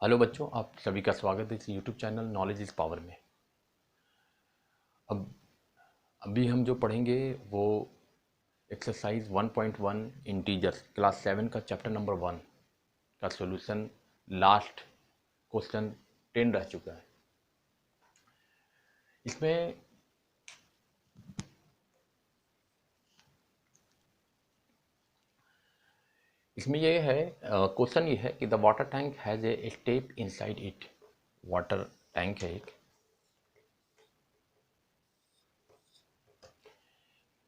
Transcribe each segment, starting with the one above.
Hello बच्चों, आप सभी का स्वागत है इस YouTube channel knowledge is power में। अब अभी हम जो पढ़ेंगे वो एक्सरसाइज 1.1 इंटीजर्स क्लास 7 का चैप्टर नंबर 1 का सॉल्यूशन लास्ट क्वेश्चन 10 रह चुका है। इसमें इसमें ये है, क्वेश्चन ये है कि the water tank has a step inside it. Water tank है एक।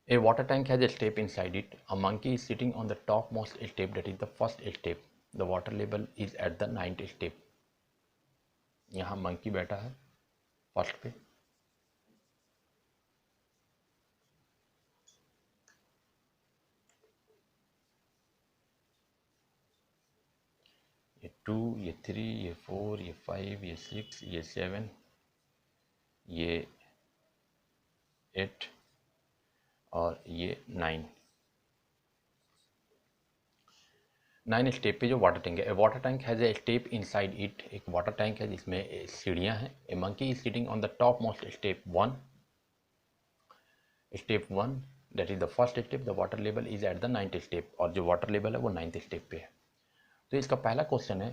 A water tank has a step inside it. A monkey is sitting on the topmost step, that is the first step. The water level is at the 9th step. यहाँ monkey बैठा है first पे। ये 2, ये 3, ये 4, ये 5, ये 6, ये 7, ये 8 और ये 9 स्टेप पे जो वाटर टैंक है। Water tank has a step inside it. एक वाटर टैंक है जिसमें सीढ़ियाँ हैं। A monkey is sitting on the top most step 1। Step 1 that is the first step. The water level is at the 9th step, और जो water level है वो 9th step पे है। तो इसका पहला क्वेश्चन है,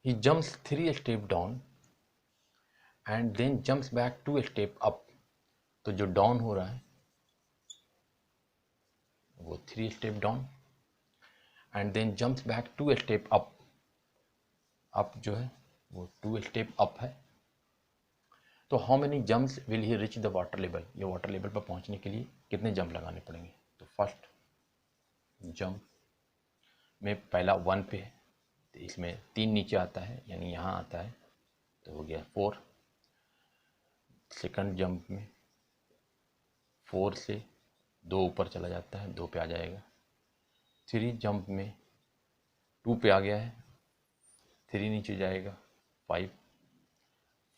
he jumps 3 step down and then jumps back 2 step up. तो जो डाउन हो रहा है वो 3 step down and then jumps back 2 step up. Up जो है वो 2 स्टेप अप है। तो how many jumps will he reach the water level. ये वाटर लेवल पर पहुंचने के लिए कितने जंप लगाने पड़ेंगे। तो फर्स्ट जंप में पहला 1 पे है, तो इसमें 3 नीचे आता है, यानी यहाँ आता है, तो हो गया 4। सेकंड जंप में 4 से 2 ऊपर चला जाता है, 2 पे आ जाएगा। 3 जंप में 2 पे आ गया है, 3 नीचे जाएगा 5।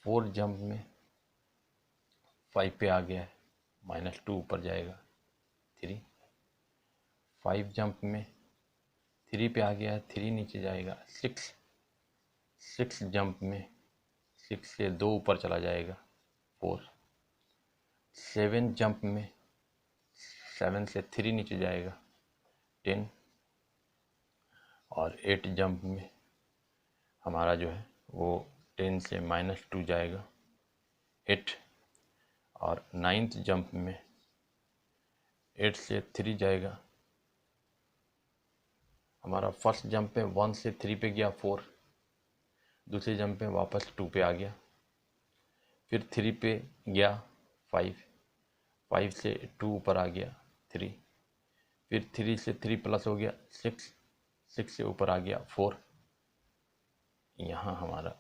4 जंप में 5 पे आ गया है, -2 ऊपर जाएगा 3। 5 जंप में 3 पे आ गया है, 3 नीचे जाएगा 6। 6 जंप में 6 से 2 ऊपर चला जाएगा 4। 7 जंप में 7 से 3 नीचे जाएगा 10। और 8 जंप में हमारा जो है वो 10 से -2 जाएगा 8। और 9th जंप में 8 से 3 जाएगा। हमारा फर्स्ट जंप पे 1 से 3 पे गया 4। दूसरे जंप पे वापस 2 पे आ गया, फिर 3 पे गया 5। 5 से 2 ऊपर आ गया 3। फिर 3 से 3 प्लस हो गया 6। 6 से ऊपर आ गया 4। यहाँ हमारा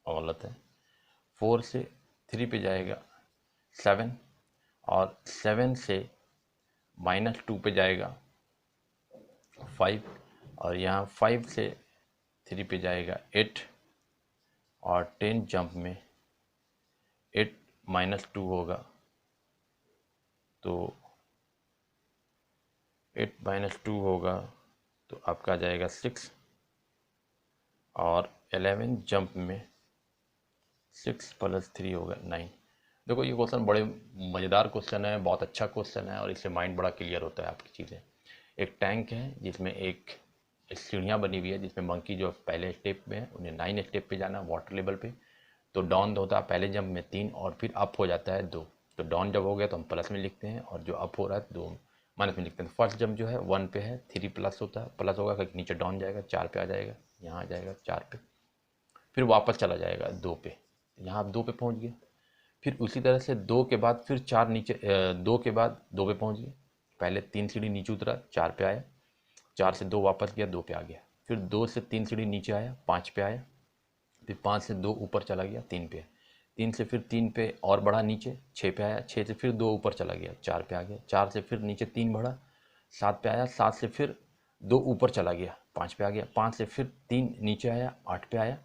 गलत है। 4 से 3 पे जाएगा 7, और 7 से -2 पे जाएगा 5। और यहाँ 5 से 3 पे जाएगा 8। और 10 जंप में 8 -2 होगा, तो 8 -2 होगा तो आपका आ जाएगा 6। और 11 जंप में 6 + 3 होगा 9। देखो ये क्वेश्चन बड़े मज़ेदार क्वेश्चन है, बहुत अच्छा क्वेश्चन है, और इससे माइंड बड़ा क्लियर होता है आपकी चीज़ें। एक टैंक है जिसमें एक सीढ़ियाँ बनी हुई है, जिसमें मंकी जो पहले स्टेप में है उन्हें 9 स्टेप पे जाना है वाटर लेवल पे। तो डाउन होता है पहले जंप में 3, और फिर अप हो जाता है 2। तो डाउन जब हो गया तो हम प्लस में लिखते हैं, और जो अप हो रहा है 2 माइनस में लिखते हैं। फर्स्ट जंप जो है 1 पे है, 3 प्लस होता है, प्लस होगा क्योंकि नीचे डाउन जाएगा, 4 पे आ जाएगा, यहाँ आ जाएगा 4 पे, फिर वापस चला जाएगा 2 पे। यहाँ आप 2 पे पहुँच गए। फिर उसी तरह से 2 के बाद फिर 4 नीचे, 2 के बाद 2 पे पहुँच गए। पहले 3 सीढ़ी नीचे उतरा, 4 पे आया, 4 से 2 वापस गया, 2 पे आ गया। फिर 2 से 3 सीढ़ी नीचे आया, 5 पे आया। फिर 5 से 2 ऊपर चला गया, 3 पे। 3 से फिर 3 पे और बढ़ा नीचे, 6 पे आया। 6 से फिर 2 ऊपर चला गया, 4 पे आ गया। 4 से फिर नीचे 3 बढ़ा, 7 पे आया। 7 से फिर 2 ऊपर चला गया, 5 पे आ गया। 5 से फिर 3 नीचे आया, 8 पे आया।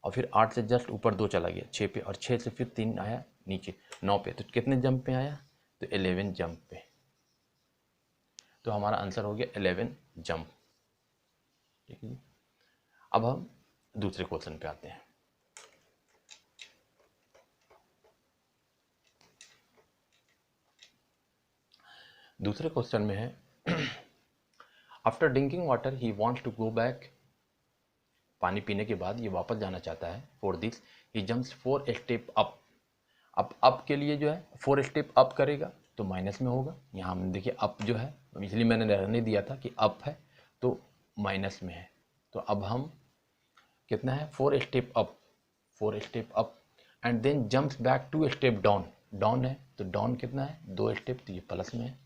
और फिर 8 से जस्ट ऊपर 2 चला गया, 6 पे। और 6 से फिर 3 आया नीचे, 9 पे। तो कितने जंप पे आया, तो 11 जंप पे। तो हमारा आंसर हो गया 11 जंप। ठीक है जी। अब हम दूसरे क्वेश्चन पे आते हैं। दूसरे क्वेश्चन में है after drinking water he wants to go back. पानी पीने के बाद ये वापस जाना चाहता है। For this he jumps 4 step up. अब अप के लिए जो है 4 स्टेप अप करेगा तो माइनस में होगा। यहाँ हमने देखिए अप जो है, इसलिए मैंने रहने दिया था कि अप है तो माइनस में है। तो अब हम कितना है 4 step up, 4 step up and then jumps back 2 step down. Down है तो डाउन कितना है 2 स्टेप, तो ये प्लस में है।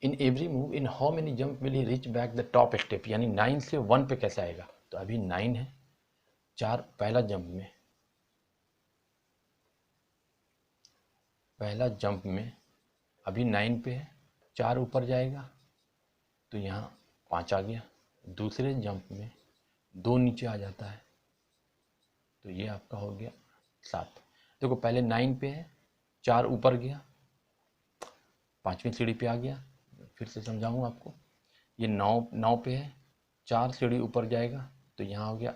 In every move in how many jump will he reach back the top step, यानी 9 से 1 पे कैसे आएगा। तो अभी 9 है, 4 पहला जंप में अभी 9 पे है, 4 ऊपर जाएगा तो यहाँ 5 आ गया। दूसरे जंप में 2 नीचे आ जाता है तो ये आपका हो गया 7। देखो पहले 9 पे है, 4 ऊपर गया, 5वीं सीढ़ी पे आ गया। फिर से समझाऊँ आपको, ये 9 पे है, 4 सीढ़ी ऊपर जाएगा तो यहाँ हो गया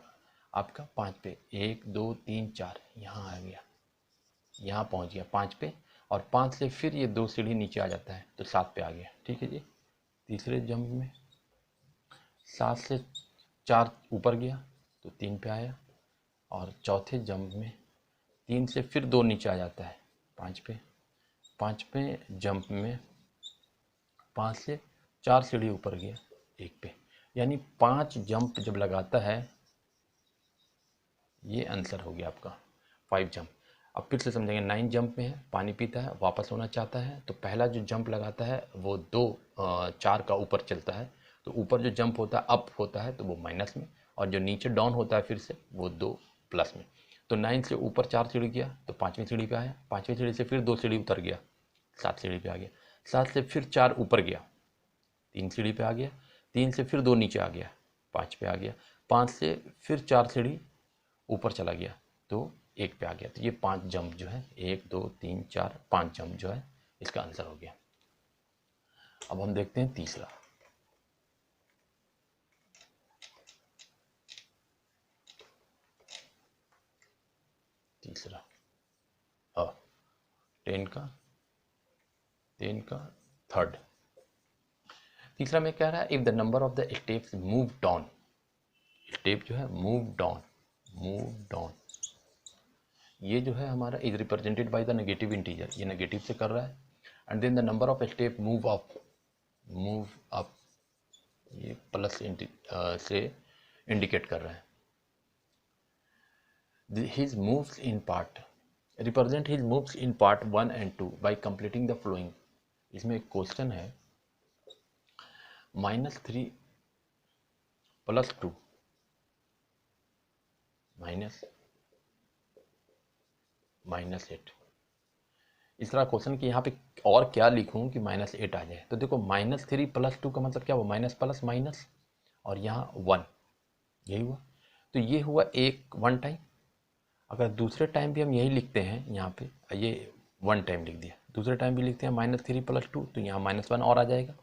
आपका 5 पे, 1 2 3 4, यहाँ आ गया, यहाँ पहुँच गया 5 पे, और 5 से फिर ये 2 सीढ़ी नीचे आ जाता है तो 7 पे आ गया। ठीक है जी। तीसरे जंप में 7 से 4 ऊपर गया तो 3 पे आया, और चौथे जंप में 3 से फिर 2 नीचे आ जाता है 5 पे। 5वें जंप में 5 से 4 सीढ़ी ऊपर गया 1 पे, यानी 5 जंप जब लगाता है, ये आंसर हो गया आपका 5 जंप। अब फिर से समझेंगे, 9 जंप में है, पानी पीता है, वापस होना चाहता है, तो पहला जो जंप लगाता है वो 4 का ऊपर चलता है, तो ऊपर जो जंप होता है अप होता है तो वो माइनस में, और जो नीचे डाउन होता है फिर से वो 2 प्लस में। तो 9 से ऊपर 4 सीढ़ी गया तो 5वीं सीढ़ी पे आया, 5वीं सीढ़ी से फिर 2 सीढ़ी उतर गया, 7 सीढ़ी पे आ गया, 7 से फिर 4 ऊपर गया, 3 सीढ़ी पे आ गया, 3 से फिर 2 नीचे आ गया, 5 पे आ गया, 5 से फिर 4 सीढ़ी ऊपर चला गया तो 1 पे आ गया। तो ये 5 जंप जो है, 1 2 3 4 5 जंप जो है इसका आंसर हो गया। अब हम देखते हैं तीसरा। हाँ 10 का थर्ड। तीसरा में कह रहा है if the number of the steps move down, step जो है मूव डाउन, ये जो है हमारा is represented by the negative integer, ये नेगेटिव से कर रहा है। And then the number of step move up, ये प्लस से इंडिकेट कर रहा है। His moves in part represent his moves in part 1 and 2 by completing the following। इसमें एक क्वेश्चन है -3 + 2 -8। इस तरह क्वेश्चन कि यहाँ पे और क्या लिखूं कि -8 आ जाए। तो देखो -3 + 2 का मतलब क्या हुआ, माइनस प्लस माइनस, और यहाँ 1, यही हुआ। तो ये हुआ एक 1 टाइम। अगर दूसरे टाइम भी हम यही लिखते हैं, यहाँ पे ये 1 टाइम लिख दिया, दूसरे टाइम भी लिखते हैं -3 + 2 तो यहाँ -1 और आ जाएगा।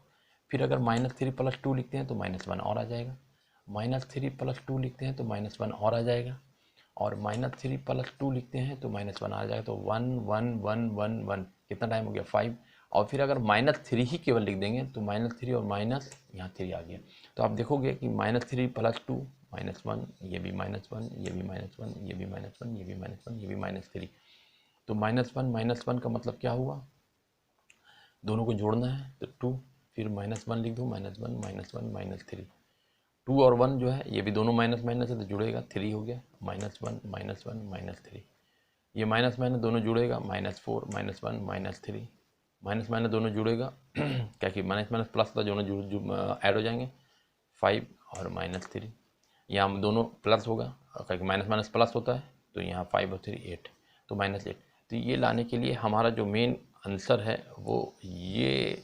फिर अगर -3 + 2 लिखते हैं तो -1 और आ जाएगा, -3 + 2 लिखते हैं तो -1 और आ जाएगा, और -3 + 2 लिखते हैं तो -1 आ जाएगा। तो 1 1 1 1 1 कितना टाइम हो गया 5। और फिर अगर -3 ही केवल लिख देंगे तो -3 और माइनस यहाँ 3 आ गया। तो आप देखोगे कि -3 + 2 -1, ये भी -1, ये भी -1, ये भी -1, ये भी -1, ये भी -3। तो -1 का मतलब क्या हुआ, दोनों को जोड़ना है तो 2, फिर -1 लिख दो, -1 -3। 2 और 1 जो है ये भी दोनों माइनस माइनस है तो जुड़ेगा, 3 हो गया, -1 -1 -3। ये माइनस माइनस दोनों जुड़ेगा, -4 -1 -3, माइनस माइनस दोनों जुड़ेगा क्या कि माइनस माइनस प्लस था, दोनों ऐड हो जाएंगे, 5 और -3। यहाँ दोनों प्लस होगा क्या कि माइनस माइनस प्लस होता है, तो यहाँ 5 और 3 8, तो -8। तो ये लाने के लिए हमारा जो मेन आंसर है वो ये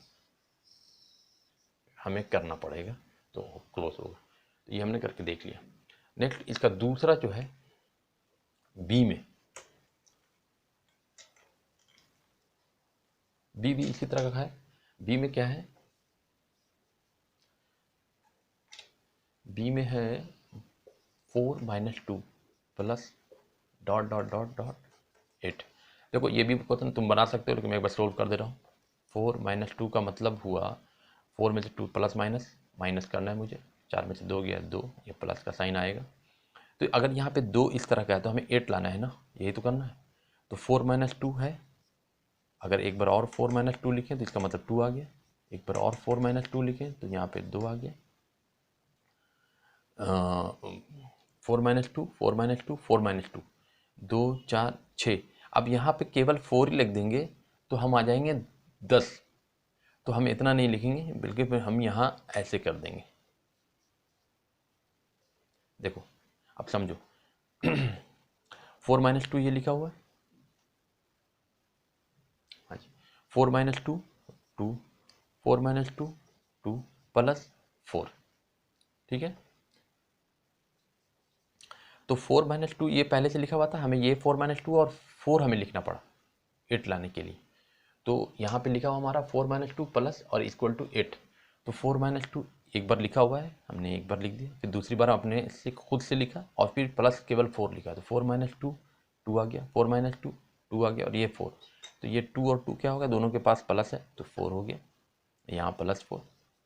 हमें करना पड़ेगा, तो क्लोज होगा। तो ये हमने करके देख लिया। नेक्स्ट इसका दूसरा जो है बी में, बी भी इसी तरह का है। बी में क्या है, बी में है 4 - 2 plus dot dot dot dot 8। देखो ये भी क्वेश्चन तुम बना सकते हो, लेकिन मैं एक बार सोल्व कर दे रहा हूँ। 4 - 2 का मतलब हुआ 4 में से 2 प्लस माइनस माइनस करना है मुझे, 4 में से 2 गया 2, ये प्लस का साइन आएगा। तो अगर यहाँ पे 2 इस तरह का है तो हमें 8 लाना है ना, यही तो करना है। तो 4 - 2 है, अगर एक बार और 4 - 2 लिखें तो इसका मतलब 2 आ गया, एक बार और 4 - 2 लिखें तो यहाँ पे 2 आ गया। 4 - 2 4 - 2 4 - 2 2 4 6। अब यहाँ पे केवल 4 ही लिख देंगे तो हम आ जाएंगे 10। तो हम इतना नहीं लिखेंगे, बल्कि फिर हम यहाँ ऐसे कर देंगे। देखो अब समझो 4 - 2 ये लिखा हुआ है, हाँ जी। 4 - 2 2, 4 - 2 2 प्लस 4, ठीक है। तो 4 - 2 ये पहले से लिखा हुआ था, हमें ये 4 - 2 और 4 हमें लिखना पड़ा 8 लाने के लिए। तो यहाँ पे लिखा हुआ हमारा 4 - 2 प्लस और इक्वल टू 8। तो 4 - 2 एक बार लिखा हुआ है, हमने एक बार लिख दिया, फिर दूसरी बार अपने से खुद से लिखा और फिर प्लस केवल 4 लिखा। तो 4 - 2 2 आ गया, 4 - 2 2 आ गया और ये 4। तो ये 2 और 2 क्या होगा, दोनों के पास प्लस है तो 4 हो गया, यहाँ प्लस 4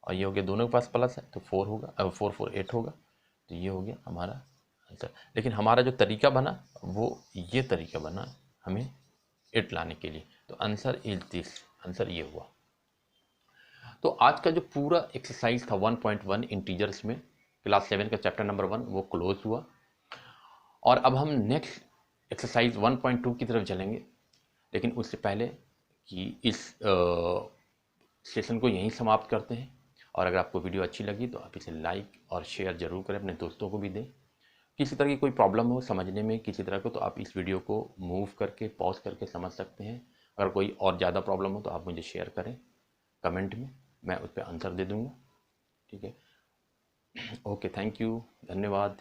और ये हो गया, दोनों के पास प्लस है तो 4 होगा, अब 4 4 8 होगा। तो ये हो गया हमारा आंसर। लेकिन हमारा जो तरीका बना वो ये तरीका बना हमें 8 लाने के लिए। तो आंसर इज दिस, आंसर ये हुआ। तो आज का जो पूरा एक्सरसाइज था 1.1 इंटीजर्स में क्लास 7 का चैप्टर नंबर 1 वो क्लोज हुआ। और अब हम नेक्स्ट एक्सरसाइज 1.2 की तरफ चलेंगे। लेकिन उससे पहले कि इस सेशन को यहीं समाप्त करते हैं। और अगर आपको वीडियो अच्छी लगी तो आप इसे लाइक और शेयर ज़रूर करें, अपने दोस्तों को भी दें। किसी तरह की कोई प्रॉब्लम हो समझने में किसी तरह को, तो आप इस वीडियो को मूव करके पॉज करके समझ सकते हैं। अगर कोई और ज़्यादा प्रॉब्लम हो तो आप मुझे शेयर करें कमेंट में, मैं उस पर आंसर दे दूँगा, ठीक है। ओके, थैंक यू, धन्यवाद।